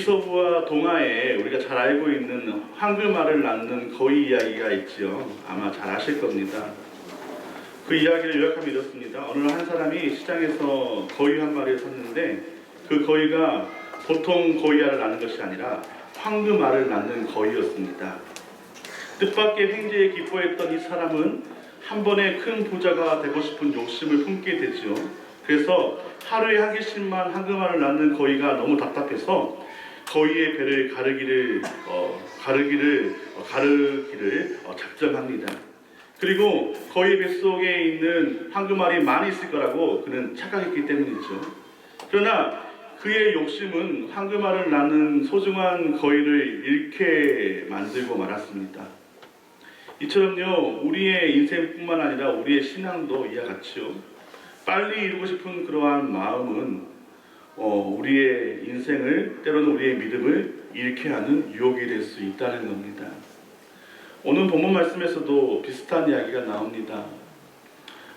서부와 동아에 우리가 잘 알고 있는 한글말을 낳는 거위 이야기가 있지요. 아마 잘 아실 겁니다. 그 이야기를 요약하면 이렇습니다. 어느 날 한 사람이 시장에서 거위 한 마리를 샀는데 그 거위가 보통 거위알을 낳는 것이 아니라 황금알을 낳는 거위였습니다. 뜻밖의 횡재에 기뻐했던 이 사람은 한 번에 큰 부자가 되고 싶은 욕심을 품게 되지요. 그래서 하루에 한 개씩만 황금알을 낳는 거위가 너무 답답해서 거위의 배를 가르기를 작정합니다. 그리고 거위 뱃속에 있는 황금알이 많이 있을 거라고 그는 착각했기 때문이죠. 그러나 그의 욕심은 황금알을 낳는 소중한 거위를 잃게 만들고 말았습니다. 이처럼요, 우리의 인생뿐만 아니라 우리의 신앙도 이와 같이요. 빨리 이루고 싶은 그러한 마음은 우리의 인생을, 때로는 우리의 믿음을 잃게 하는 유혹이 될 수 있다는 겁니다. 오늘 본문 말씀에서도 비슷한 이야기가 나옵니다.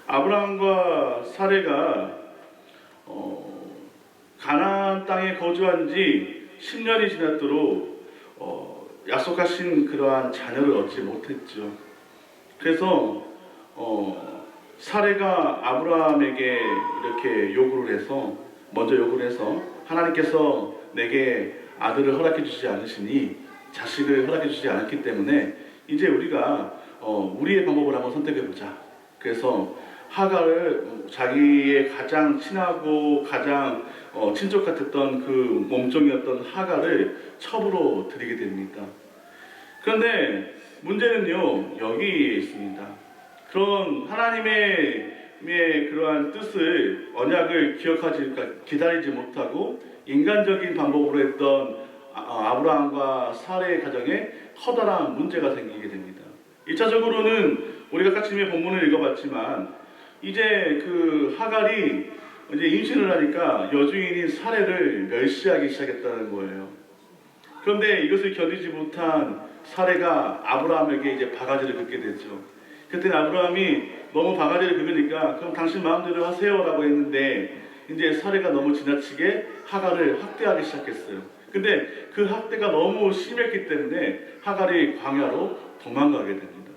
아브라함과 사레가 가나안 땅에 거주한 지 10년이 지났도록 약속하신 그러한 자녀를 얻지 못했죠. 그래서 사레가 아브라함에게 이렇게 먼저 요구를 해서 하나님께서 내게 아들을 허락해 주지 않으시니 자식을 허락해 주지 않았기 때문에 이제 우리가 우리의 방법을 한번 선택해 보자. 그래서 하갈을 자기의 가장 친하고 가장 친족 같았던 그 몸종이었던 하갈을 첩으로 들이게 됩니다. 그런데 문제는요, 여기에 있습니다. 그런 하나님의 그러한 뜻을, 언약을 기다리지 못하고 인간적인 방법으로 했던 아브라함과 사레의 가정에 커다란 문제가 생기게 됩니다. 1차적으로는 우리가 아침에 본문을 읽어봤지만 이제 그 하갈이 이제 임신을 하니까 여주인인 사레를 멸시하기 시작했다는 거예요. 그런데 이것을 견디지 못한 사레가 아브라함에게 이제 바가지를 긁게 됐죠. 그때 아브라함이 너무 바가지를 긁으니까 그럼 당신 마음대로 하세요라고 했는데 이제 사레가 너무 지나치게 하갈을 학대하기 시작했어요. 근데 그 학대가 너무 심했기 때문에 하갈이 광야로 도망가게 됩니다.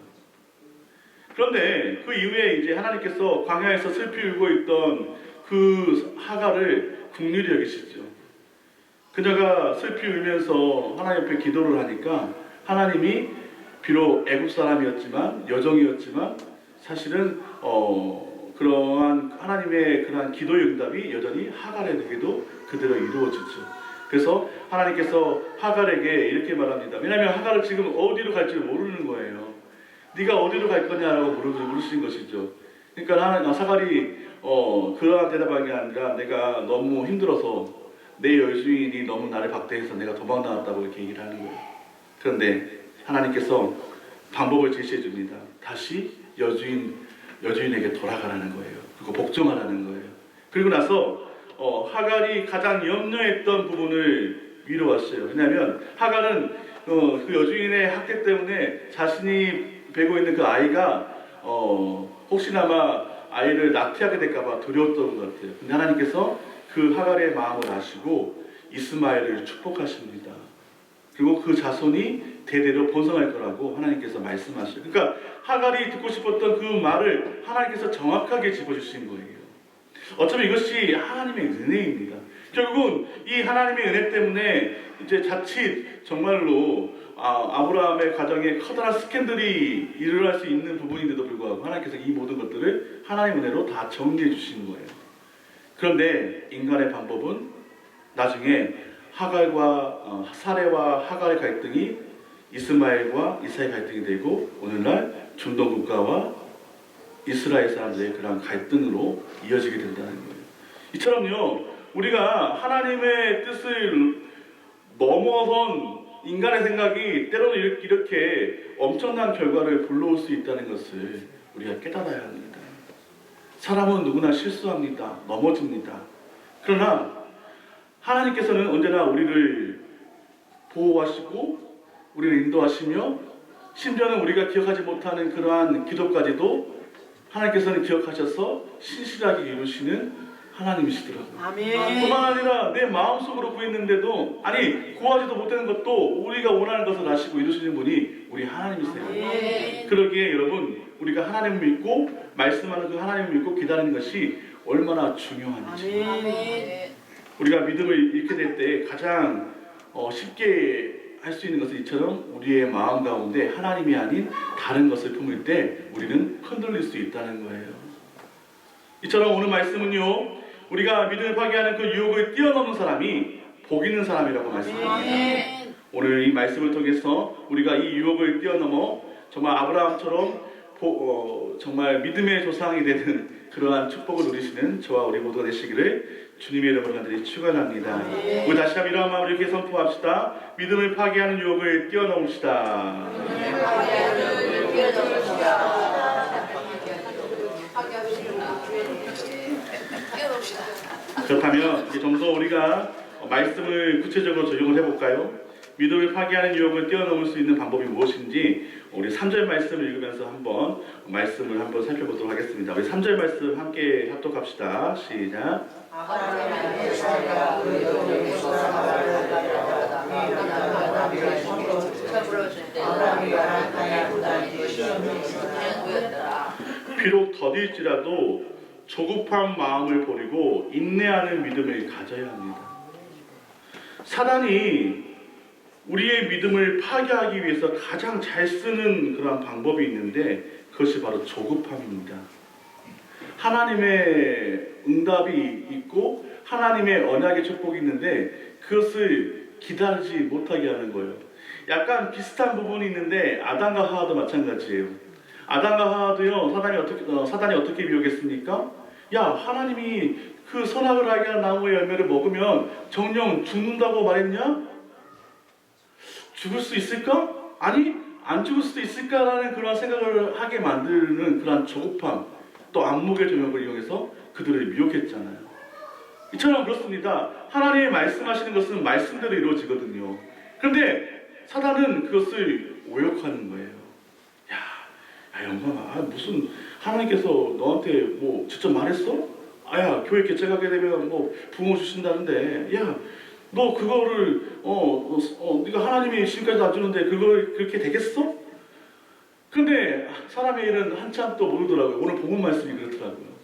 그런데 그 이후에 이제 하나님께서 광야에서 슬피 울고 있던 그 하갈을 긍휼히 여기시죠. 그녀가 슬피 울면서 하나님 앞에 기도를 하니까 하나님이 비록 애국 사람이었지만, 여종이었지만 사실은 그러한 하나님의 그러한 기도의 응답이 여전히 하갈에게도 그대로 이루어지죠. 그래서 하나님께서 하갈에게 이렇게 말합니다. 왜냐하면 하갈은 지금 어디로 갈지 모르는 거예요. 네가 어디로 갈 거냐라고 물으신 것이죠. 그러니까 하갈이 그러한 대답한 게 아니라 내가 너무 힘들어서 내 여주인이 너무 나를 박대해서 내가 도망 나왔다고 이렇게 얘기를 하는 거예요. 그런데 하나님께서 방법을 제시해 줍니다. 다시 여주인에게 돌아가라는 거예요. 그리고 복종하라는 거예요. 그리고 나서 하갈이 가장 염려했던 부분을 미뤄왔어요. 왜냐하면 하갈은 그 여주인의 학대 때문에 자신이 베고 있는 그 아이가 혹시나마 아이를 낙태하게 될까봐 두려웠던 것 같아요. 근데 하나님께서 그 하갈의 마음을 아시고 이스마엘을 축복하십니다. 그리고 그 자손이 대대로 번성할 거라고 하나님께서 말씀하셔요. 그러니까 하갈이 듣고 싶었던 그 말을 하나님께서 정확하게 짚어주신 거예요. 어쩌면 이것이 하나님의 은혜입니다. 결국은 이 하나님의 은혜 때문에 이제 자칫 정말로 아브라함의 가정에 커다란 스캔들이 일어날 수 있는 부분인데도 불구하고 하나님께서 이 모든 것들을 하나님의 은혜로 다 정리해 주시는 거예요. 그런데 인간의 방법은 나중에 하갈과 사레와 하갈의 갈등이 이스마엘과 이삭의 갈등이 되고 오늘날 중동 국가와 이스라엘 사람들의 그런 갈등으로 이어지게 된다는 거예요. 이처럼요, 우리가 하나님의 뜻을 넘어선 인간의 생각이 때로는 이렇게 엄청난 결과를 불러올 수 있다는 것을 우리가 깨달아야 합니다. 사람은 누구나 실수합니다. 넘어집니다. 그러나 하나님께서는 언제나 우리를 보호하시고 우리를 인도하시며 심지어는 우리가 기억하지 못하는 그러한 기도까지도 하나님께서는 기억하셔서 신실하게 이루시는 하나님이시더라고요. 아멘. 뿐만 아니라 내 마음속으로 구했는데도 아니 구하지도 못하는 것도 우리가 원하는 것을 아시고 이루시는 분이 우리 하나님이세요. 아멘. 그러기에 여러분 우리가 하나님을 믿고 말씀하는 그 하나님을 믿고 기다리는 것이 얼마나 중요한지 아멘. 우리가 믿음을 잃게 될 때 가장 쉽게 할 수 있는 것은 이처럼 우리의 마음 가운데 하나님이 아닌 다른 것을 품을 때 우리는 흔들릴 수 있다는 거예요. 이처럼 오늘 말씀은요, 우리가 믿음을 파괴하는 그 유혹을 뛰어넘는 사람이 복 있는 사람이라고 말씀합니다. 아멘. 오늘 이 말씀을 통해서 우리가 이 유혹을 뛰어넘어 정말 아브라함처럼 정말 믿음의 조상이 되는 그러한 축복을 누리시는 저와 우리 모두가 되시기를 주님의 이름으로 간절히 축원합니다. 우리 다시 한번 이러한 마음으로 이렇게 선포합시다. 믿음을 파괴하는 유혹을 뛰어넘읍시다. 그렇다면 이제 좀 더 우리가 말씀을 구체적으로 적용을 해볼까요? 믿음을 파괴하는 유혹을 뛰어넘을 수 있는 방법이 무엇인지 우리 3절 말씀을 읽으면서 한번 말씀을 한번 살펴보도록 하겠습니다. 우리 3절 말씀 함께 합독합시다. 시작. 비록 더딜지라도 조급한 마음을 버리고 인내하는 믿음을 가져야 합니다. 사단이 우리의 믿음을 파괴하기 위해서 가장 잘 쓰는 그런 방법이 있는데 그것이 바로 조급함입니다. 하나님의 응답이 있고 하나님의 언약의 축복이 있는데 그것을 기다리지 못하게 하는 거예요. 약간 비슷한 부분이 있는데 아담과 하와도 마찬가지예요. 아담과 하와도요, 사단이 어떻게 미혹했습니까? 야, 하나님이 그 선악을 알게 하는 나무의 열매를 먹으면 정령 죽는다고 말했냐? 죽을 수 있을까? 아니, 안 죽을 수도 있을까라는 그런 생각을 하게 만드는 그런 조급함, 또 안목의 조명을 이용해서 그들을 미혹했잖아요. 이처럼 그렇습니다. 하나님이 말씀하시는 것은 말씀대로 이루어지거든요. 그런데 사단은 그것을 오역하는 거예요. 야 영광아, 무슨 하나님께서 너한테 뭐 직접 말했어? 아야, 교회 개척하게 되면 뭐 부모 주신다는데, 야, 너 그거를 네가 하나님이 지금까지도 안 주는데 그걸 그렇게 되겠어? 근데 사람의 일은 한참 또 모르더라고요. 오늘 본문 말씀이 그렇더라고요.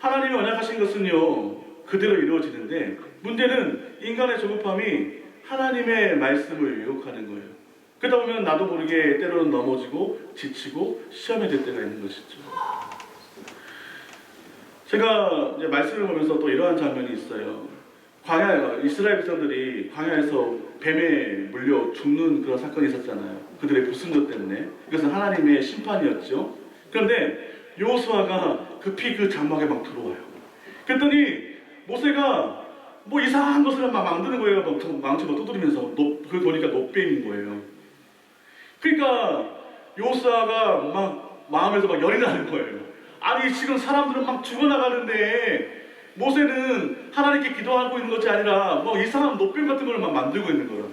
하나님이 언약하신 것은요 그대로 이루어지는데 문제는 인간의 조급함이 하나님의 말씀을 유혹하는 거예요. 그러다 보면 나도 모르게 때로는 넘어지고 지치고 시험에 들 때가 있는 것이죠. 제가 이제 말씀을 보면서 또 이러한 장면이 있어요. 이스라엘 백성들이 광야에서 뱀에 물려 죽는 그런 사건이 있었잖아요. 그들의 불순종 때문에. 이것은 하나님의 심판이었죠. 그런데 여호수아가 급히 그 장막에 막 들어와요. 그랬더니 모세가 뭐 이상한 것을 막 만드는 거예요. 망치 막 두드리면서. 그걸 보니까 놋뱀인 거예요. 그러니까 여호수아가 막 마음에서 막 열이 나는 거예요. 아니 지금 사람들은 막 죽어나가는데 모세는 하나님께 기도하고 있는 것이 아니라 뭐 이상한 놋뱀 같은 걸 막 만들고 있는 거예요.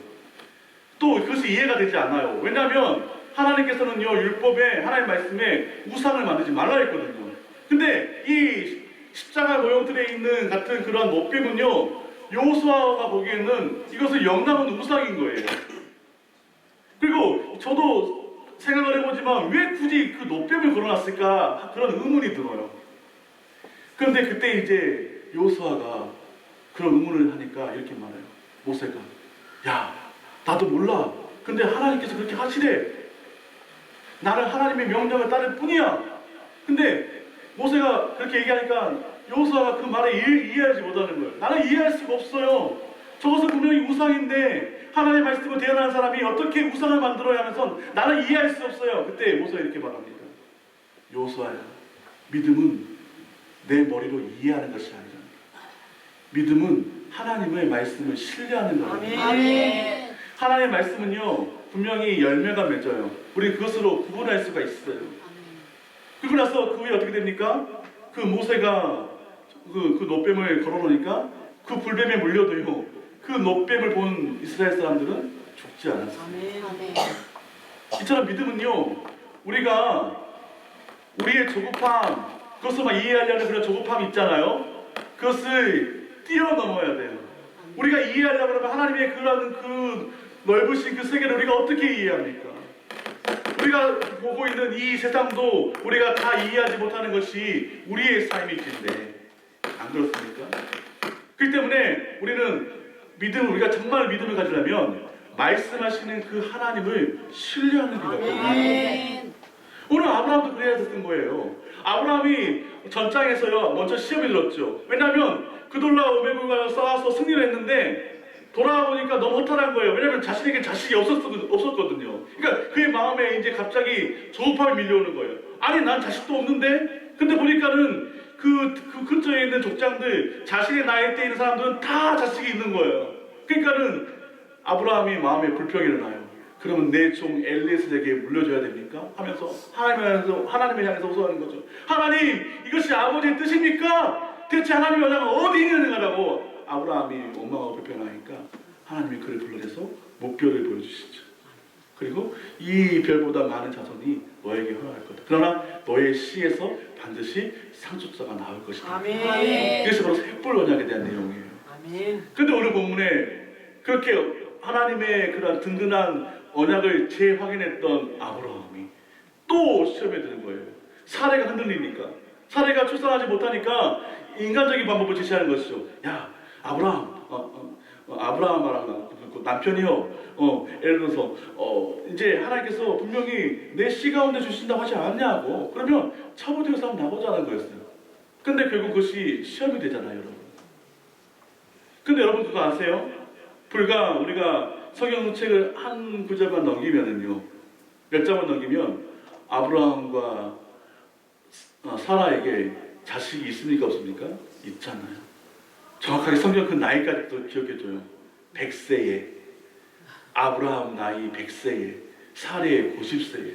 또 그것이 이해가 되지 않아요. 왜냐하면 하나님께서는요 율법에 하나님 말씀에 우상을 만들지 말라 했거든요. 근데 이 십자가 모형틀에 있는 같은 그런 놋뱀은요 여호수아가 보기에는 이것은 영남은 우상인 거예요. 그리고 저도 생각을 해보지만 왜 굳이 그 놋뱀을 걸어놨을까 그런 의문이 들어요. 그런데 그때 이제 여호수아가 그런 의문을 하니까 이렇게 말해요. 모세가 야 나도 몰라. 근데 하나님께서 그렇게 하시래. 나는 하나님의 명령을 따를 뿐이야. 근데 모세가 그렇게 얘기하니까 여호수아가 그 말을 이해하지 못하는 거예요. 나는 이해할 수가 없어요. 저것은 분명히 우상인데 하나님의 말씀을 대언하는 사람이 어떻게 우상을 만들어야 하면서 나는 이해할 수 없어요. 그때 모세가 이렇게 말합니다. 여호수아야, 믿음은 내 머리로 이해하는 것이 아니라 믿음은 하나님의 말씀을 신뢰하는 거예요. 아멘. 하나님의 말씀은요 분명히 열매가 맺어요. 우리 그것으로 구분할 수가 있어요. 그리고 나서 그 후에 어떻게 됩니까? 그 모세가 그 놋뱀을 걸어놓으니까 그 불뱀에 물려도요 그 놋뱀을 본 이스라엘 사람들은 죽지 않았어요. 아멘. 이처럼 믿음은요 우리가 우리의 조급함, 그것을만 이해하려는 그런 조급함이 있잖아요. 그것을 뛰어넘어야 돼요. 우리가 이해하려고 그러면 하나님의 그런 그 넓으신 그 세계를 우리가 어떻게 이해합니까? 우리가 보고 있는 이 세상도 우리가 다 이해하지 못하는 것이 우리의 삶일 텐데 안 그렇습니까? 그렇기 때문에 우리가 정말 믿음을 가지려면 말씀하시는 그 하나님을 신뢰하는 게 맞거든요. 아멘. 오늘 아브라함도 그래야 됐던 거예요. 아브라함이 전장에서요 먼저 시험이 들었죠. 왜냐하면 그돌라 오메굴과 싸워서 승리를 했는데 돌아와 보니까 너무 허탈한 거예요. 왜냐하면 자신에게 자식이 없었거든요. 그러니까 그의 마음에 이제 갑자기 조급함이 밀려오는 거예요. 아니 난 자식도 없는데? 근데 보니까는 그 근처에 있는 족장들, 자신의 나이 때 있는 사람들은 다 자식이 있는 거예요. 그러니까는 아브라함이 마음에 불평이 일어나요. 그러면 내 종 엘리에셀에게 물려줘야 됩니까? 하면서 하나님을 향해서 호소하는 거죠. 하나님, 이것이 아버지의 뜻입니까? 대체 하나님의 원하는 어디 있느냐라고 아브라함이 원망하고 불평하니까 하나님이 그를 불러내서 목별을 보여주시죠. 그리고 이 별보다 많은 자손이 너에게 허락할 거다. 그러나 너의 씨에서 반드시 상속자가 나올 것이다. 아멘. 이것이 바로 셋불 언약에 대한 내용이에요. 아멘. 근데 오늘 본문에 그렇게 하나님의 그런 든든한 언약을 재확인했던 아브라함이 또 시험에 드는 거예요. 사례가 흔들리니까, 사례가 출산하지 못하니까 인간적인 방법을 제시하는 것이죠. 야, 아브라함, 아브라함 말하나 그 남편이요. 예를 들어서 이제 하나님께서 분명히 내 씨 가운데 주신다고 하지 않냐고. 그러면 차보되어서 한번 나보자는 거였어요. 근데 결국 그것이 시험이 되잖아요, 여러분. 근데 여러분 그거 아세요? 불과 우리가 성경책을 한 구절만 넘기면은요, 몇 장만 넘기면 아브라함과 사라에게 자식이 있습니까 없습니까? 있잖아요. 정확하게 성경 그 나이까지 또 기억해줘요. 100세에 아브라함 나이 100세에 사례 90세에.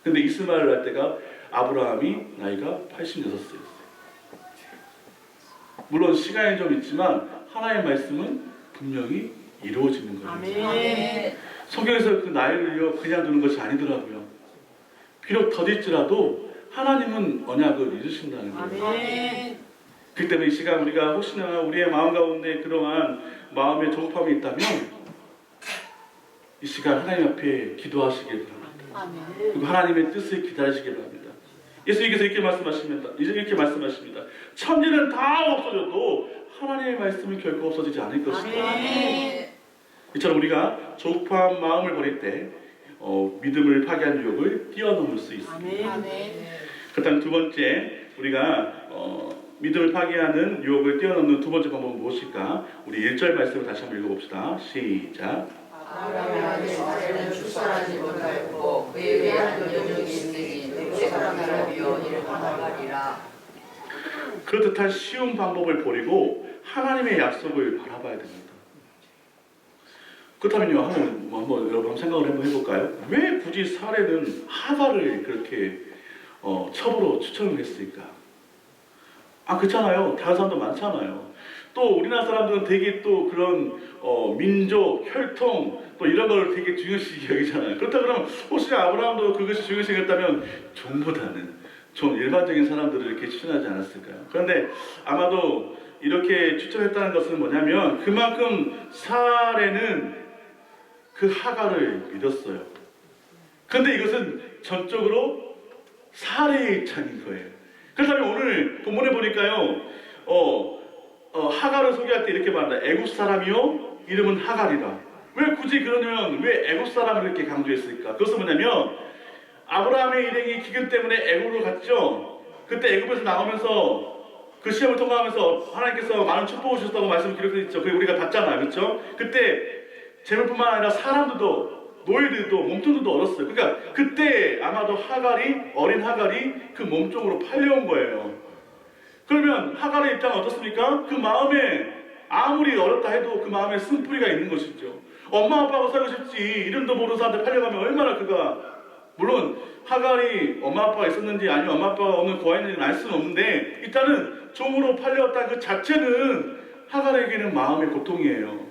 근데 이스마엘 할 때가 아브라함이 나이가 86세였어요. 물론 시간이 좀 있지만 하나님의 말씀은 분명히 이루어지는 거예요. 아멘. 성경에서 그 나이를요 그냥 두는 것이 아니더라고요. 비록 더딜지라도 하나님은 언약을 이루신다는 거예요. 아멘. 그렇기 때문에 이 시간 우리가 혹시나 우리의 마음 가운데 그러한 마음의 조급함이 있다면 이 시간 하나님 앞에 기도하시길 바랍니다. 아멘. 그리고 하나님의 뜻을 기다리시길 바랍니다. 예수님께서 이렇게 말씀하십니다. 천지는 다 없어져도 하나님의 말씀은 결코 없어지지 않을 것이다. 아멘. 이처럼 우리가 조급한 마음을 버릴 때 믿음을 파괴한 유혹을 뛰어넘을 수 있습니다. 아멘. 그렇다면 두 번째 우리가 믿음을 파괴하는 유혹을 뛰어넘는 두 번째 방법은 무엇일까? 우리 1절 말씀을 다시 한번 읽어봅시다. 시작. 아브라함의 아들 사례는 출산하지 못하였고 그에게 한 여종이 있으니 내 사람이라 이를 바라리라. 그렇듯한 쉬운 방법을 버리고 하나님의 약속을 바라봐야 됩니다. 그렇다면요, 한번 여러분 생각을 한번 해볼까요? 왜 굳이 사례는 하가를 그렇게 첩으로 추천을 했을까? 그렇잖아요. 다른 사람도 많잖아요. 또 우리나라 사람들은 되게 또 그런 민족, 혈통 또 이런 걸 되게 중요시 여기잖아요. 그렇다 그러면 혹시 아브라함도 그것이 중요시 여겼다면 종보다는 좀 일반적인 사람들을 이렇게 추천하지 않았을까요? 그런데 아마도 이렇게 추천했다는 것은 뭐냐면 그만큼 사례는 그 하가를 믿었어요. 그런데 이것은 전적으로 사례의 입장인 거예요. 그렇다면 오늘 본문에 보니까요, 하갈을 소개할 때 이렇게 말한다. 애굽 사람이요, 이름은 하갈이다. 왜 굳이 그러냐면 왜 애굽 사람을 이렇게 강조했을까? 그것은 뭐냐면 아브라함의 일행이 기근 때문에 애굽으로 갔죠. 그때 애굽에서 나오면서 그 시험을 통과하면서 하나님께서 많은 축복을 주셨다고 말씀을 기록해 있죠. 그게 우리가 봤잖아요, 그렇죠? 그때 재물뿐만 아니라 사람들도 노예들도 몸종들도 얻었어요. 그러니까 그때 아마도 어린 하갈이 그 몸종으로 팔려온 거예요. 그러면 하갈의 입장은 어떻습니까? 그 마음에 아무리 어렵다 해도 그 마음에 쓴뿌리가 있는 것이죠. 엄마 아빠하고 살고 싶지 이름도 모르는 사람한테 팔려가면 얼마나 그가, 물론 하갈이 엄마 아빠가 있었는지 아니면 엄마 아빠가 없는 고아였는지는 알 수는 없는데 일단은 종으로 팔려왔다 그 자체는 하갈에게는 마음의 고통이에요.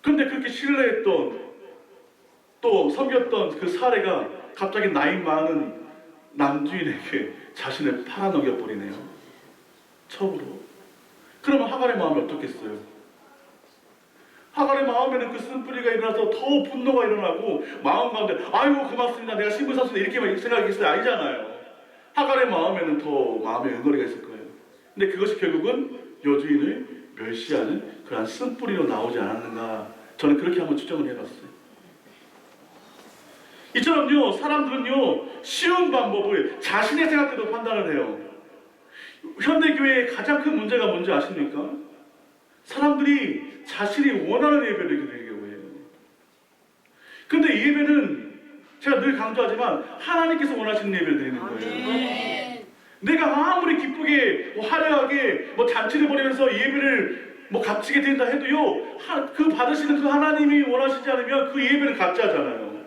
그런데 그렇게 신뢰했던 또 섬겼던 그 사례가 갑자기 나이 많은 남주인에게 자신을 팔아넘겨 버리네요. 첩으로. 그러면 하갈의 마음이 어떻겠어요? 하갈의 마음에는 그 쓴뿌리가 일어나서 더 분노가 일어나고 마음 가운데 아이고 고맙습니다. 내가 신분 샀습니다. 이렇게만 생각했어요. 아니잖아요. 하갈의 마음에는 더 마음의 응어리가 있을 거예요. 근데 그것이 결국은 여주인을 멸시하는 그러한 쓴뿌리로 나오지 않았는가, 저는 그렇게 한번 추정을 해봤어요. 이처럼요, 사람들은요 쉬운 방법을 자신의 생각대로 판단을 해요. 현대교회의 가장 큰 문제가 뭔지 아십니까? 사람들이 자신이 원하는 예배를 드리려고 해요. 그런데 이 예배는 제가 늘 강조하지만 하나님께서 원하시는 예배를 드리는 거예요. 아멘. 내가 아무리 기쁘게 화려하게 잔치를 벌이면서 예배를 값지게 드린다 해도요, 그 받으시는 그 하나님이 원하시지 않으면 그 예배는 가짜잖아요.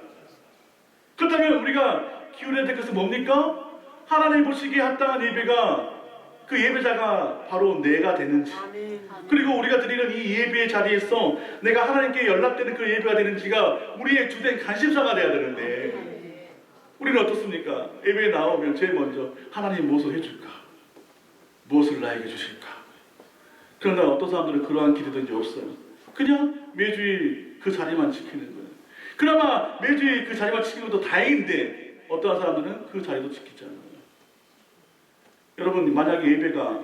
그렇다면 우리가 기울여야 될 것은 뭡니까? 하나님 보시기에 합당한 예배가 그 예배자가 바로 내가 되는지, 그리고 우리가 드리는 이 예배의 자리에서 내가 하나님께 연락되는 그 예배가 되는지가 우리의 주된 관심사가 돼야 되는데, 우리는 어떻습니까? 예배에 나오면 제일 먼저 하나님 무엇을 해줄까? 무엇을 나에게 주실까? 그러나 어떤 사람들은 그러한 기대든지 없어요. 그냥 매주일 그 자리만 지키는 거예요. 그나마 매주일 그 자리만 지키는 것도 다행인데 어떠한 사람들은 그 자리도 지키지 않아요. 여러분, 만약에 예배가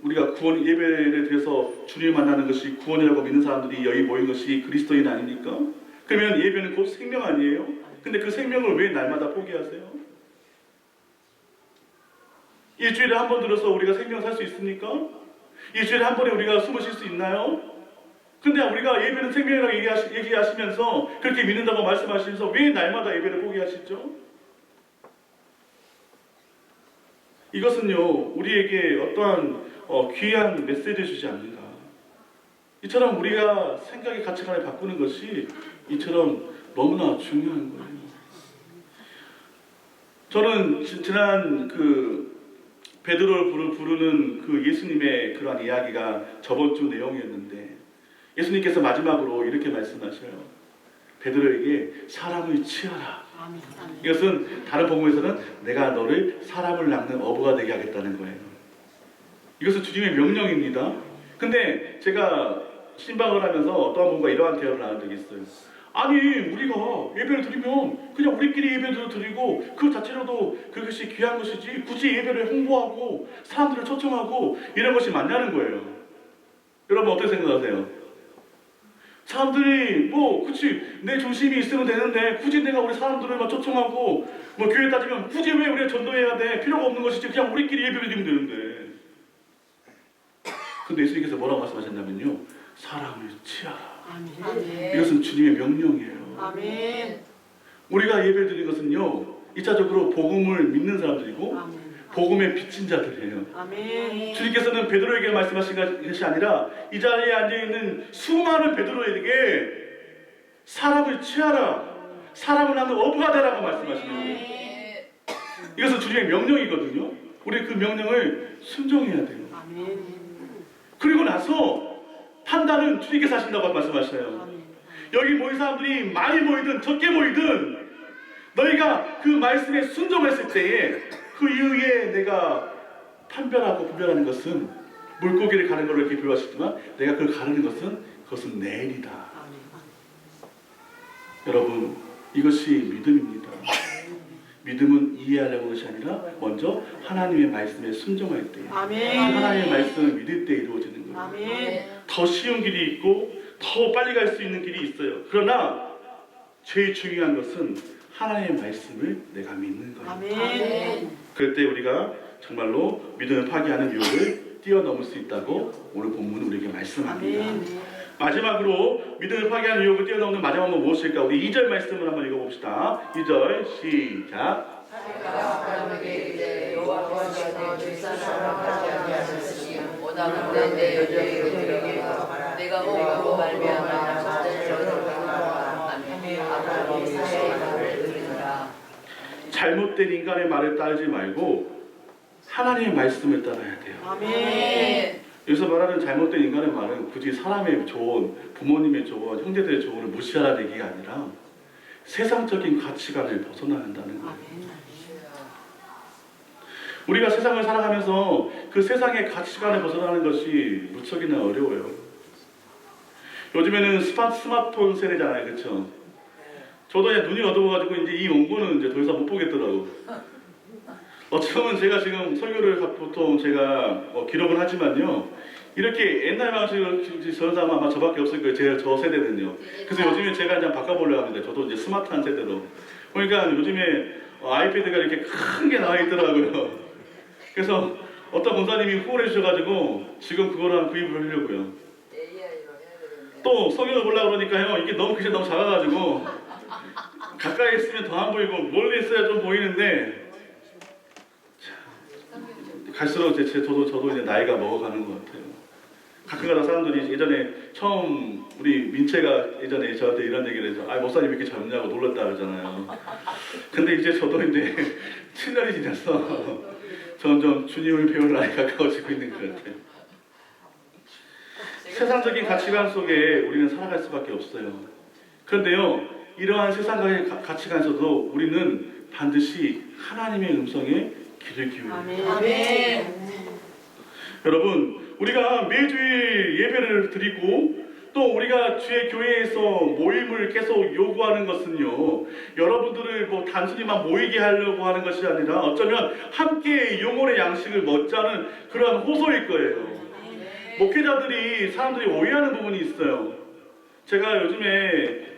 우리가 구원 예배를 드려서 주님을 만나는 것이 구원이라고 믿는 사람들이 여기 모인 것이 그리스도인 아닙니까? 그러면 예배는 곧 생명 아니에요? 근데 그 생명을 왜 날마다 포기하세요? 일주일에 한 번 들어서 우리가 생명 살 수 있습니까? 일주일에 한 번에 우리가 숨을 쉴 수 있나요? 근데 우리가 예배는 생명이라고 얘기하시면서 그렇게 믿는다고 말씀하시면서 왜 날마다 예배를 포기하시죠? 이것은요, 우리에게 어떠한 귀한 메시지를 주지 않는가. 이처럼 우리가 생각의 가치관을 바꾸는 것이 이처럼 너무나 중요한 거예요. 저는 지난 베드로를 부르는 그 예수님의 그러한 이야기가 저번 주 내용이었는데, 예수님께서 마지막으로 이렇게 말씀하셔요. 베드로에게 사람을 치하라. 이것은 다른 복음에서는 내가 너를 사람을 낚는 어부가 되게 하겠다는 거예요. 이것은 주님의 명령입니다. 근데 제가 신방을 하면서 어떠한 분과 이러한 대화를 나눈 적이 있어요. 아니, 우리가 예배를 드리면 그냥 우리끼리 예배를 드리고 그 자체로도 그것이 귀한 것이지 굳이 예배를 홍보하고 사람들을 초청하고 이런 것이 맞냐는 거예요. 여러분 어떻게 생각하세요? 사람들이 그치 내 중심이 있으면 되는데 굳이 내가 우리 사람들을 초청하고 교회 따지면 굳이 왜 우리가 전도해야 돼? 필요가 없는 것이지 그냥 우리끼리 예배를 드리면 되는데. 근데 예수님께서 뭐라고 말씀하셨냐면요, 사람을 치하라. 아멘. 이것은 주님의 명령이에요. 아멘. 우리가 예배를 드리는 것은요, 1차적으로 복음을 믿는 사람들이고 복음의 빚진 자들이에요. 아멘. 주님께서는 베드로에게 말씀하신 것이 아니라 이 자리에 앉아있는 수많은 베드로에게 사람을 취하라, 사람을 낳는 어부가 되라고 말씀하시는 거예요. 이것은 주님의 명령이거든요. 우리 그 명령을 순종해야 돼요. 그리고 나서 판단은 주님께서 하신다고 말씀하셔요. 여기 모인 사람들이 많이 모이든 적게 모이든 너희가 그 말씀에 순종했을 때에 그 이후에 내가 판별하고 분별하는 것은 물고기를 가는 걸로 이렇게 표현하시지만 내가 그걸 가르는 그것은 내 일이다. 여러분, 이것이 믿음입니다. 믿음은 이해하려는 것이 아니라 먼저 하나님의 말씀에 순종할 때, 하나님의 말씀을 믿을 때 이루어지는 거예요. 더 쉬운 길이 있고 더 빨리 갈 수 있는 길이 있어요. 그러나 제일 중요한 것은 하나님의 말씀을 내가 믿는 거예요. 그럴 때 우리가 정말로 믿음을 파괴하는 유혹을 뛰어넘을 수 있다고 오늘 본문은 우리에게 말씀합니다. 마지막으로 믿음을 파괴하는 유혹을 뛰어넘는 마지막 은 무엇일까? 우리 2절 말씀을 한번 읽어봅시다. 2절 시작. 내가 호흡으로 말미암아 잘못된 인간의 말을 따르지 말고 하나님의 말씀을 따라야 돼요. 여기서 말하는 잘못된 인간의 말은 굳이 사람의 조언, 부모님의 조언, 형제들의 조언을 무시하라는 얘기가 아니라 세상적인 가치관을 벗어나야 한다는 거예요. 우리가 세상을 살아가면서 그 세상의 가치관을 벗어나는 것이 무척이나 어려워요. 요즘에는 스마트폰 세대잖아요, 그렇죠? 저도 이제 눈이 어두워가지고 이제 이 원고는 이제 더 이상 못 보겠더라고. 어쩌면 제가 지금 설교를 보통 제가 기록을 하지만요, 이렇게 옛날 방식으로 저는 아마 저밖에 없을 거예요. 저 세대는요. 그래서 요즘에 제가 이제 바꿔보려고 합니다. 저도 이제 스마트한 세대로. 그러니까 요즘에 아이패드가 이렇게 큰 게 나와 있더라고요. 그래서 어떤 권사님이 후원해 주셔가지고 지금 그거랑 구입을 하려고요. 또 성경을 보려고 그러니까요, 이게 너무 글씨 너무 작아가지고 가까이 있으면 더 안 보이고 멀리 있어야 좀 보이는데, 갈수록 저도 이제 나이가 먹어가는 것 같아요. 가끔가다 사람들이 예전에 처음 우리 민채가 예전에 저한테 이런 얘기를 해서 목사님 왜 이렇게 젊냐고 놀랐다 그러잖아요. 근데 이제 저도 이제 7년이 지나서 점점 주님을 배울 나이가 가까워지고 있는 것 같아요. 세상적인 가치관 속에 우리는 살아갈 수밖에 없어요. 그런데요, 이러한 세상의 가치관에서도 우리는 반드시 하나님의 음성에 귀를 기울여야 해요. 아멘. 여러분, 우리가 매주일 예배를 드리고 또 우리가 주의 교회에서 모임을 계속 요구하는 것은요, 여러분들을 단순히만 모이게 하려고 하는 것이 아니라 어쩌면 함께 영혼의 양식을 먹자는 그러한 호소일 거예요. 목회자들이 사람들이 오해하는 부분이 있어요. 제가 요즘에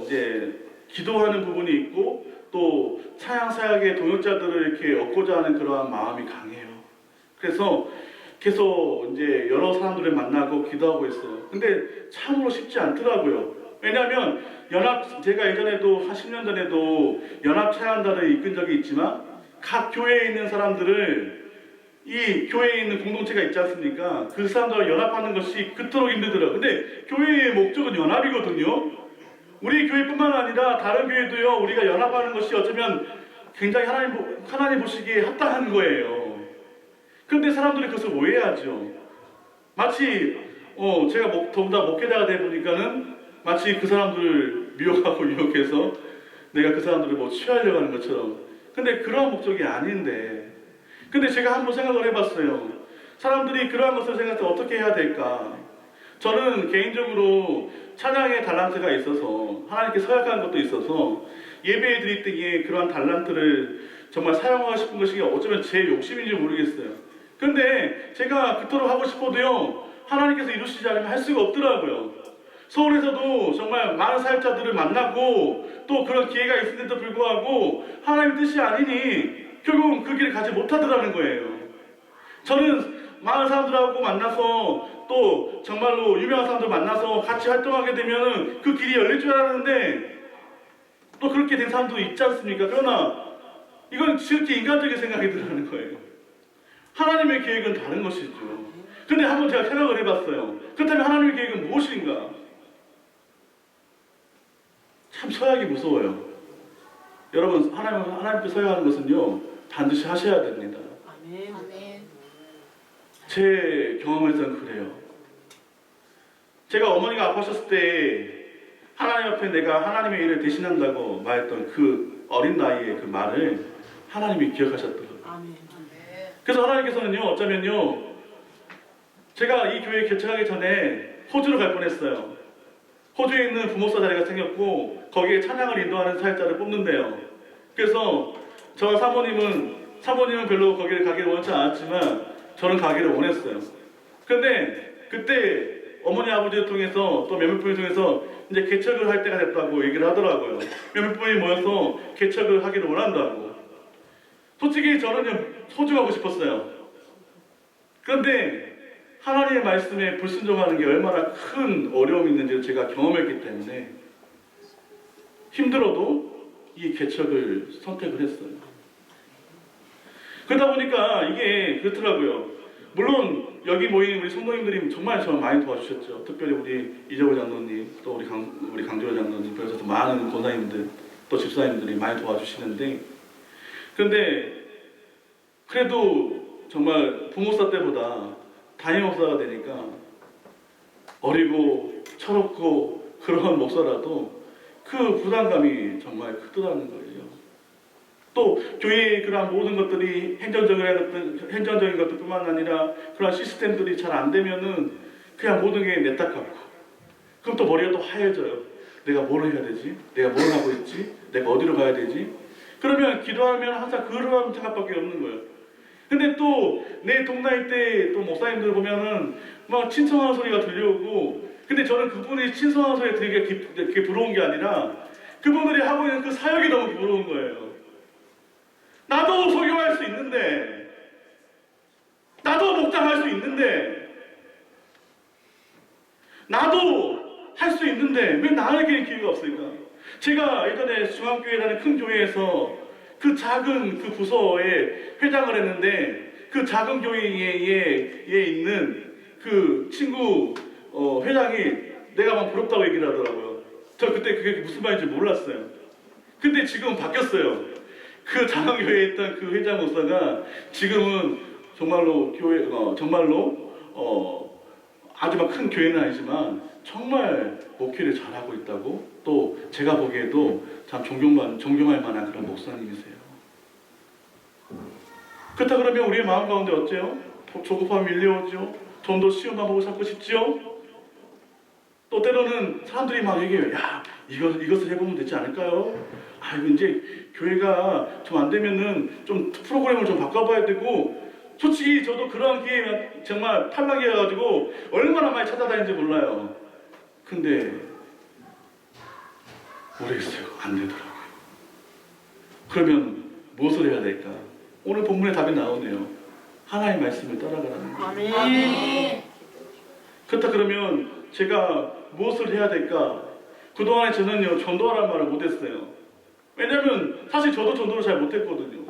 이제 기도하는 부분이 있고 또 찬양 사역의 동역자들을 이렇게 얻고자 하는 그러한 마음이 강해요. 그래서 계속 이제 여러 사람들을 만나고 기도하고 있어요. 근데 참으로 쉽지 않더라고요. 왜냐하면 제가 예전에도 한 10년 전에도 연합 찬양단을 이끈 적이 있지만 각 교회에 있는 사람들을 이 교회에 있는 공동체가 있지 않습니까? 그 사람들과 연합하는 것이 그토록 힘들더라고요. 근데 교회의 목적은 연합이거든요. 우리 교회뿐만 아니라 다른 교회도요, 우리가 연합하는 것이 어쩌면 굉장히 하나님 보시기에 합당한 거예요. 근데 사람들이 그것을 오해하죠. 마치 제가 더군다나 목회자가 되어 보니까는 마치 그 사람들을 미혹하고 유혹해서 내가 그 사람들을 취하려고 하는 것처럼. 근데 그러한 목적이 아닌데, 근데 제가 한번 생각을 해봤어요. 사람들이 그러한 것을 생각해서 어떻게 해야 될까? 저는 개인적으로 찬양의 달란트가 있어서 하나님께 서약하는 것도 있어서 예배에 드릴 때에 그러한 달란트를 정말 사용하고 싶은 것이 어쩌면 제 욕심인지 모르겠어요. 근데 제가 그토록 하고 싶어도요, 하나님께서 이루시지 않으면 할 수가 없더라고요. 서울에서도 정말 많은 사역자들을 만나고 또 그런 기회가 있는데도 불구하고 하나님의 뜻이 아니니 결국은 그 길을 가지 못하더라는 거예요. 저는 많은 사람들하고 만나서 또 정말로 유명한 사람들 만나서 같이 활동하게 되면 그 길이 열릴 줄 알았는데 또 그렇게 된 사람도 있지 않습니까? 그러나 이건 지극히 인간적인 생각이 드는 거예요. 하나님의 계획은 다른 것이죠. 근데 한번 제가 생각을 해봤어요. 그렇다면 하나님의 계획은 무엇인가? 참 서약이 무서워요. 여러분, 하나님께 서약하는 것은요, 반드시 하셔야 됩니다. 아멘. 제 경험에서는 그래요. 제가 어머니가 아파하셨을 때 하나님 앞에 내가 하나님의 일을 대신한다고 말했던 그 어린 나이의 그 말을 하나님이 기억하셨더라고요. 아멘. 그래서 하나님께서는요, 어쩌면요, 제가 이 교회 개척하기 전에 호주로 갈 뻔했어요. 호주에 있는 부목사 자리가 생겼고 거기에 찬양을 인도하는 사역자를 뽑는데요. 그래서 저와 사모님은 별로 거기를 가기를 원치 않았지만 저는 가기를 원했어요. 근데 그때 어머니 아버지를 통해서 또 몇몇 분을 통해서 이제 개척을 할 때가 됐다고 얘기를 하더라고요. 몇몇 분이 모여서 개척을 하기를 원한다고. 솔직히 저는 호주 가고 싶었어요. 그런데 하나님의 말씀에 불순종하는 게 얼마나 큰 어려움이 있는지를 제가 경험했기 때문에 힘들어도 이 개척을 선택을 했어요. 그러다 보니까 이게 그렇더라고요. 물론 여기 모인 우리 성도님들이 정말 저를 많이 도와주셨죠. 특별히 우리 이정호 장로님, 또 우리 강조호 장로님, 그래서 많은 권사님들, 또 집사님들이 많이 도와주시는데, 그런데 그래도 정말 부목사 때보다 담임 목사가 되니까 어리고 철없고 그런 목사라도 그 부담감이 정말 크더라는 거예요. 또 교회의 그러한 모든 것들이 행정적인 것들뿐만 아니라 그러한 시스템들이 잘 안 되면은 그냥 모든 게 내 탓 같고, 그럼 또 머리가 또 하얘져요. 내가 뭘 해야 되지? 내가 뭘 하고 있지? 내가 어디로 가야 되지? 그러면 기도하면 항상 그러한 생각밖에 없는 거예요. 근데 또 내 동나이 때 또 목사님들 보면은 막 친성하는 소리가 들려오고, 근데 저는 그분이 친성하는 소리에 되게 부러운 게 아니라 그분들이 하고 있는 그 사역이 너무 부러운 거예요. 나도 설교할 수 있는데, 나도 목장할 수 있는데, 나도 할 수 있는데 왜 나에게 기회가 없을까? 제가 예전에 중앙교회라는 큰 교회에서 그 작은 그 부서에 회장을 했는데, 그 작은 교회에 있는 그 친구 회장이 내가 막 부럽다고 얘기를 하더라고요. 저 그때 그게 무슨 말인지 몰랐어요. 근데 지금 바뀌었어요. 그 작은 교회에 있던 그 회장 목사가 지금은 정말로 아주 막 큰 교회는 아니지만 정말 목회를 잘하고 있다고, 또 제가 보기에도 참 존경할 만한 그런 목사님이세요. 그렇다 그러면 우리의 마음 가운데 어째요? 조급함이 밀려오죠. 좀 더 쉬운 방법을 찾고 싶지요. 또 때로는 사람들이 막 얘기해요. 야, 이것을 해보면 되지 않을까요? 아, 이거 이제 교회가 좀 안 되면은 좀 프로그램을 좀 바꿔봐야 되고, 솔직히 저도 그런 기회가 정말 탈락이어가지고 얼마나 많이 찾아다니는지 몰라요. 근데 모르겠어요. 안 되더라고요. 그러면 무엇을 해야 될까? 오늘 본문의 답이 나오네요. 하나님의 말씀을 따라가라는 거예요. 아멘. 그렇다 그러면 제가 무엇을 해야 될까? 그동안에 저는요, 전도하라는 말을 못했어요. 왜냐면 사실 저도 전도를 잘 못했거든요.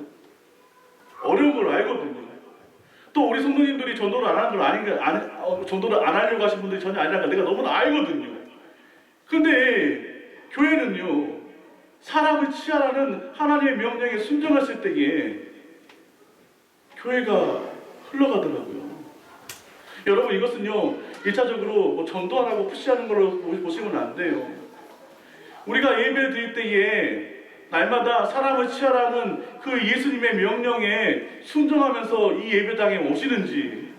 어려운 걸 알거든요. 또 우리 성도님들이 전도를 안 하는 걸 전도를 안 하려고 하신 분들이 전혀 아니라는 걸 내가 너무나 알거든요. 근데 교회는요, 사람을 치하라는 하나님의 명령에 순종했을 때에 교회가 흘러가더라고요. 여러분, 이것은요 1차적으로 뭐 전도하라고 푸시하는 걸로 보시면 안 돼요. 우리가 예배를 드릴 때에 날마다 사람을 치하라는 그 예수님의 명령에 순종하면서 이 예배당에 오시는지,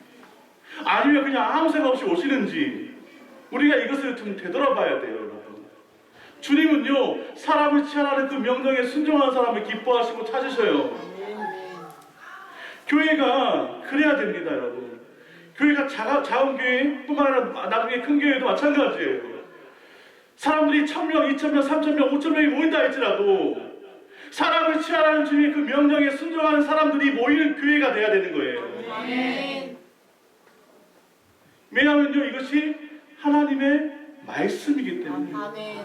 아니면 그냥 아무 생각 없이 오시는지, 우리가 이것을 좀 되돌아봐야 돼요, 여러분. 주님은요, 사람을 치하라는 그 명령에 순종하는 사람을 기뻐하시고 찾으셔요. 교회가 그래야 됩니다, 여러분. 교회가 작은 교회뿐만 아니라 나중에 큰 교회도 마찬가지예요. 사람들이 1000명, 2000명, 3000명, 5000명이 모인다 할지라도 사람을 치하라는 주님의 그 명령에 순종하는 사람들이 모이는 교회가 돼야 되는 거예요. 아멘. 왜냐하면요, 이것이 하나님의 말씀이기 때문에 아멘.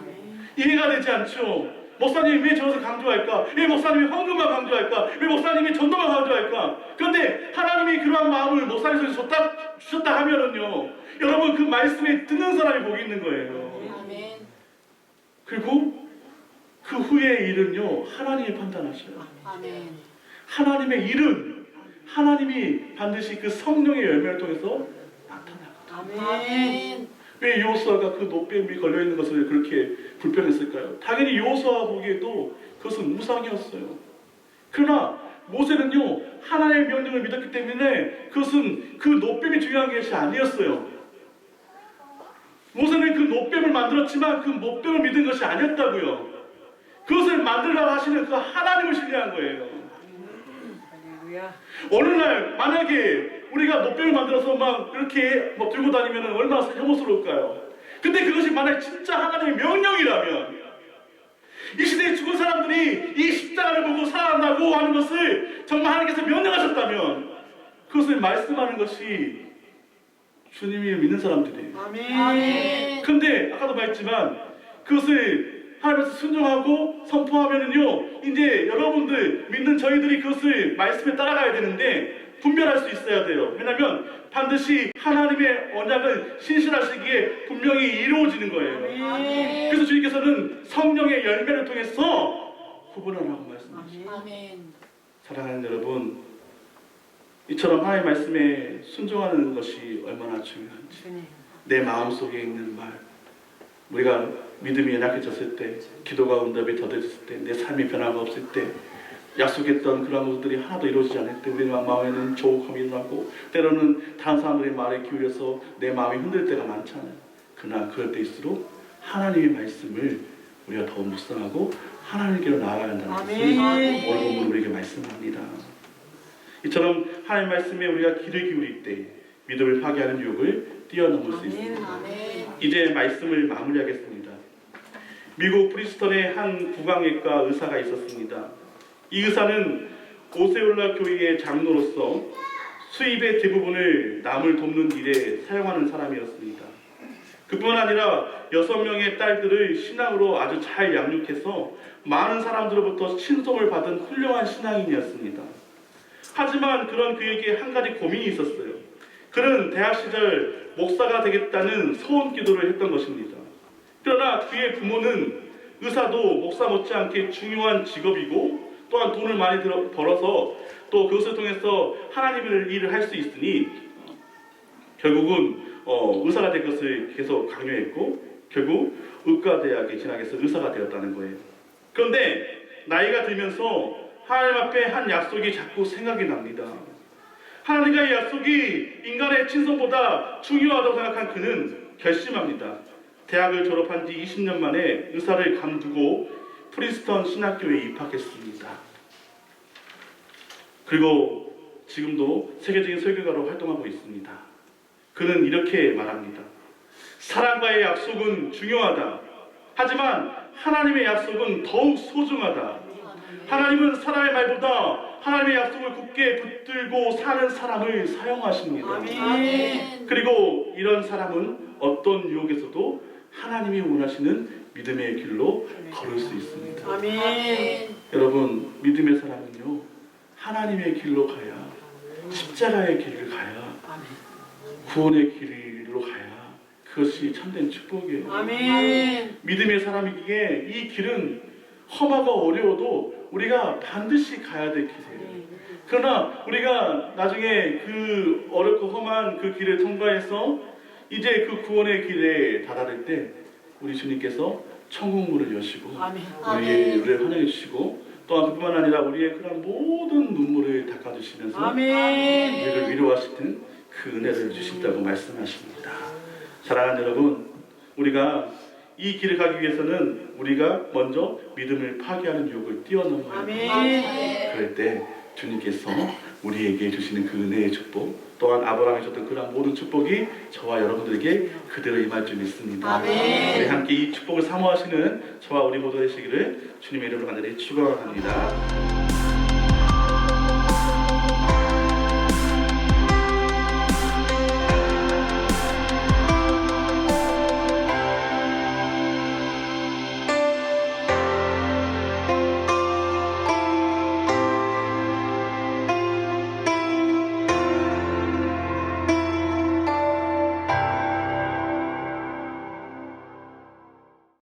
이해가 되지 않죠. 목사님이 왜 저것을 강조할까? 왜 목사님이 헌금만 강조할까? 왜 목사님이 전도만 강조할까? 그런데 하나님이 그러한 마음을 목사님 손에 주셨다 하면은요, 여러분 그 말씀에 듣는 사람이 복이 있는 거예요. 아멘. 그리고 그 후의 일은요, 하나님이 판단하셔요. 아멘. 하나님의 일은 하나님이 반드시 그 성령의 열매를 통해서 나타나거든요. 아멘. 왜 여호수아가 그 노뱀이 걸려있는 것을 그렇게 불평했을까요? 당연히 여호수아 보기에도 그것은 무상이었어요. 그러나 모세는요, 하나님의 명령을 믿었기 때문에 그것은 그 노뱀이 중요한 것이 아니었어요. 모세는 그 노뱀을 만들었지만 그 노뱀을 믿은 것이 아니었다고요. 그것을 만들라고 하시는 그 하나님을 신뢰한 거예요. 어느 날 만약에 우리가 노뱀을 만들어서 막 이렇게 뭐 들고 다니면 얼마나 혐오스러울까요? 근데 그것이 만약 진짜 하나님의 명령이라면, 이 시대에 죽은 사람들이 이 십자가를 보고 살아난다고 하는 것을 정말 하나님께서 명령하셨다면, 그것을 말씀하는 것이 주님을 믿는 사람들이에요. 아멘. 근데 아까도 말했지만 그것을 하나님께서 순종하고 선포하면은요, 이제 여러분들 믿는 저희들이 그것을 말씀에 따라가야 되는데 분별할 수 있어야 돼요. 왜냐하면 반드시 하나님의 언약은 신실하시기에 분명히 이루어지는 거예요. 아멘. 그래서 주님께서는 성령의 열매를 통해서 구분하라고 말씀하시죠. 아멘. 사랑하는 여러분, 이처럼 하나님의 말씀에 순종하는 것이 얼마나 중요한지, 내 마음속에 있는 말, 우리가 믿음이 연약해졌을 때, 기도가 응답이 더뎌졌을 때, 내 삶이 변화가 없을 때, 약속했던 그런 것들이 하나도 이루어지지 않을 때 우리 마음에는 조급함이 일어나고 때로는 다른 사람들의 말에 기울여서 내 마음이 흔들 때가 많잖아요. 그러나 그럴 때일수록 하나님의 말씀을 우리가 더 묵상하고 하나님께로 나아가야 한다는 것을 아멘. 오늘 본문 우리에게 말씀합니다. 이처럼 하나님 말씀에 우리가 귀를 기울일 때 믿음을 파괴하는 유혹을 뛰어넘을 수 있습니다. 아멘. 이제 말씀을 마무리하겠습니다. 미국 프리스턴의 한 구강외과 의사가 있었습니다. 이 의사는 오세올라 교회의 장로로서 수입의 대부분을 남을 돕는 일에 사용하는 사람이었습니다. 그뿐 아니라 6명의 딸들을 신앙으로 아주 잘 양육해서 많은 사람들로부터 친송을 받은 훌륭한 신앙인이었습니다. 하지만 그런 그에게 한 가지 고민이 있었어요. 그는 대학 시절 목사가 되겠다는 소원 기도를 했던 것입니다. 그러나 그의 부모는 의사도 목사 못지않게 중요한 직업이고 또한 돈을 많이 벌어서 또 그것을 통해서 하나님의 일을 할 수 있으니 결국은 의사가 될 것을 계속 강요했고 결국 의과대학에 진학해서 의사가 되었다는 거예요. 그런데 나이가 들면서 하나님 앞에 한 약속이 자꾸 생각이 납니다. 하나님과의 약속이 인간의 친선보다 중요하다고 생각한 그는 결심합니다. 대학을 졸업한 지 20년 만에 의사를 감두고 프리스턴 신학교에 입학했습니다. 그리고 지금도 세계적인 설교가로 활동하고 있습니다. 그는 이렇게 말합니다. 사랑과의 약속은 중요하다. 하지만 하나님의 약속은 더욱 소중하다. 하나님은 사람의 말보다 하나님의 약속을 굳게 붙들고 사는 사람을 사용하십니다. 아멘. 그리고 이런 사람은 어떤 유혹에서도 하나님이 원하시는 믿음의 길로 걸을 수 있습니다. 아멘. 여러분, 믿음의 사람은요, 하나님의 길로 가야, 십자가의 길을 가야, 구원의 길로 가야 그것이 참된 축복이에요. 아멘. 믿음의 사람이기에 이 길은 험하고 어려워도 우리가 반드시 가야 될 길이에요. 그러나 우리가 나중에 그 어렵고 험한 그 길을 통과해서 이제 그 구원의 길에 다다를 때 우리 주님께서 천국문을 여시고 우리를 환영해 주시고 또한 그뿐만 아니라 우리의 그런 모든 눈물을 닦아주시면서 아멘. 우리를 위로하시는 그 은혜를 주신다고 말씀하십니다. 사랑하는 여러분, 우리가 이 길을 가기 위해서는 우리가 먼저 믿음을 파괴하는 유혹을 뛰어넘어야 합니다. 아멘. 그럴 때 주님께서 우리에게 주시는 그 은혜의 축복 또한 아브라함이 줬던 그런 모든 축복이 저와 여러분들에게 그대로 임할 줄 믿습니다. 아멘. 우리 함께 이 축복을 사모하시는 저와 우리 모두 되시기를 주님의 이름으로 간절히 축원합니다.